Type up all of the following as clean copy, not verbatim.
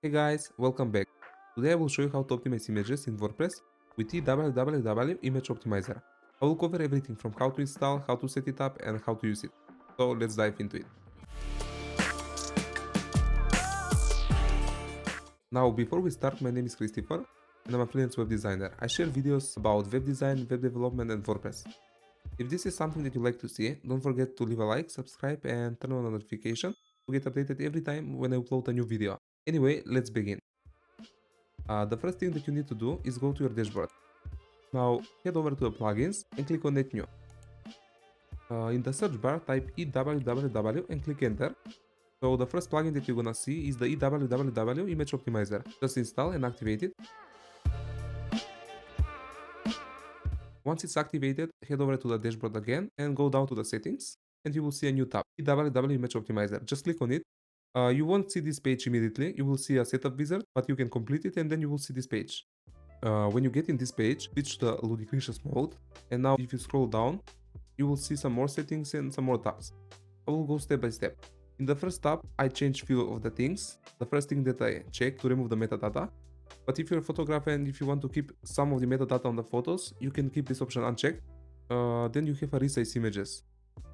Hey guys, welcome back. Today I will show you how to optimize images in WordPress with EWWW Image Optimizer. I will cover everything from how to install, how to set it up, and how to use it. So let's dive into it. Now, before we start, my name is Kristifor and I'm a freelance web designer. I share videos about web design, web development, and WordPress. If this is something that you like to see, don't forget to leave a like, subscribe, and turn on a notification to get updated every time when I upload a new video. Anyway, let's begin. The first thing that you need to do is go to your dashboard. Now head over to the plugins and click on Net New. In the search bar type EWWW and click enter. So the first plugin that you're gonna see is the EWWW Image Optimizer. Just install and activate it. Once it's activated, head over to the dashboard again and go down to the settings and you will see a new tab, EWWW Image Optimizer. Just click on it. You won't see this page immediately. You will see a setup wizard, but you can complete it and then you will see this page. When you get in this page, switch to the ludicrous mode, and now if you scroll down, you will see some more settings and some more tabs. I will go step by step. In the first tab, I changed few of the things. The first thing that I check to remove the metadata. But if you're a photographer and if you want to keep some of the metadata on the photos, you can keep this option unchecked. Then you have a resize images.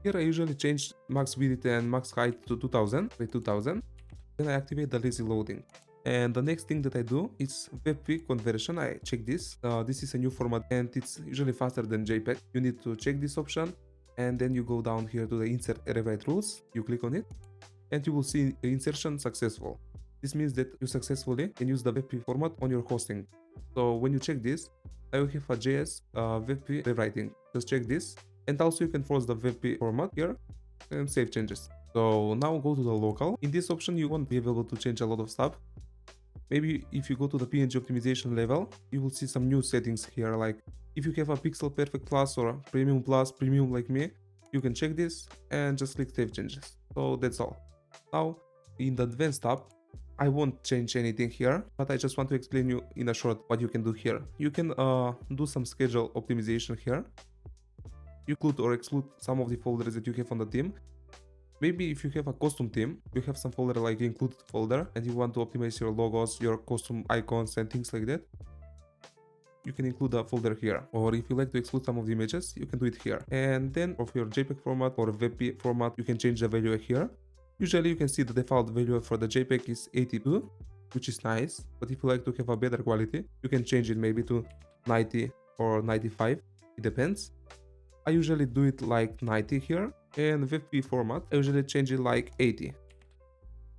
Here I usually change max width and max height to 2000 by 2000. Then I activate the lazy loading. And the next thing that I do is WebP conversion. I check this. This is a new format and it's usually faster than JPEG. You need to check this option and then you go down here to the insert rewrite rules. You click on it and you will see insertion successful. This means that you successfully can use the WebP format on your hosting. So when you check this, I will have a JS WebP rewriting. Just check this. And also you can force the WebP format here and save changes. So now go to the local. In this option, you won't be able to change a lot of stuff. Maybe if you go to the PNG optimization level, you will see some new settings here. Like if you have a Pixel Perfect Plus or a Premium Plus, Premium like me, you can check this and just click save changes. So that's all. Now in the advanced tab, I won't change anything here, but I just want to explain you in a short what you can do here. You can do some schedule optimization here. You include or exclude some of the folders that you have on the theme. Maybe if you have a custom theme, you have some folder like included folder and you want to optimize your logos, your custom icons and things like that, you can include a folder here. Or if you like to exclude some of the images, you can do it here. And then for your JPEG format or WebP format, you can change the value here. Usually you can see the default value for the JPEG is 82, which is nice. But if you like to have a better quality, you can change it maybe to 90 or 95. It depends. I usually do it like 90 here. And WebP format, I usually change it like 80.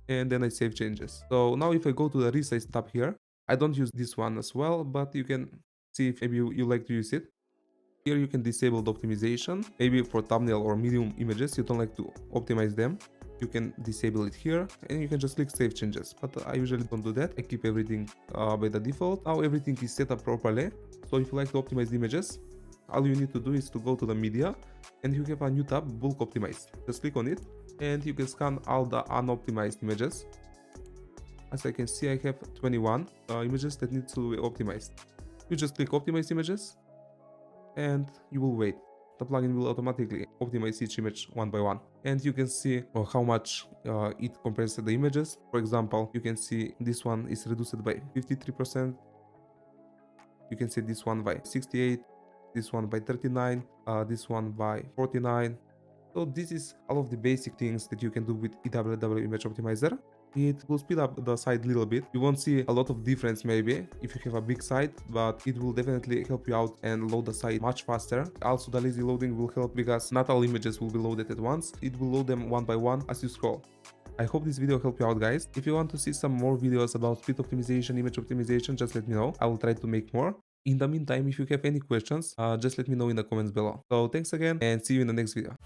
And then I save changes. So now if I go to the resize tab here, I don't use this one as well, but you can see if maybe you like to use it. Here you can disable the optimization. Maybe for thumbnail or medium images, you don't like to optimize them. You can disable it here and you can just click save changes. But I usually don't do that. I keep everything by the default. Now everything is set up properly. So if you like to optimize the images, all you need to do is to go to the media and you have a new tab, bulk optimized. Just click on it and you can scan all the unoptimized images. As I can see, I have 21 images that need to be optimized. You just click optimize images and you will wait. The plugin will automatically optimize each image one by one. And you can see how much it compares to the images. For example, you can see this one is reduced by 53%. You can see this one by 68%. This one by 39, this one by 49. So this is all of the basic things that you can do with EWWW Image Optimizer. It will speed up the site a little bit. You won't see a lot of difference maybe if you have a big site, but it will definitely help you out and load the site much faster. Also the lazy loading will help because not all images will be loaded at once. It will load them one by one as you scroll. I hope this video helped you out, guys. If you want to see some more videos about speed optimization, image optimization, just let me know. I will try to make more. In the meantime, if you have any questions, just let me know in the comments below. So thanks again and see you in the next video.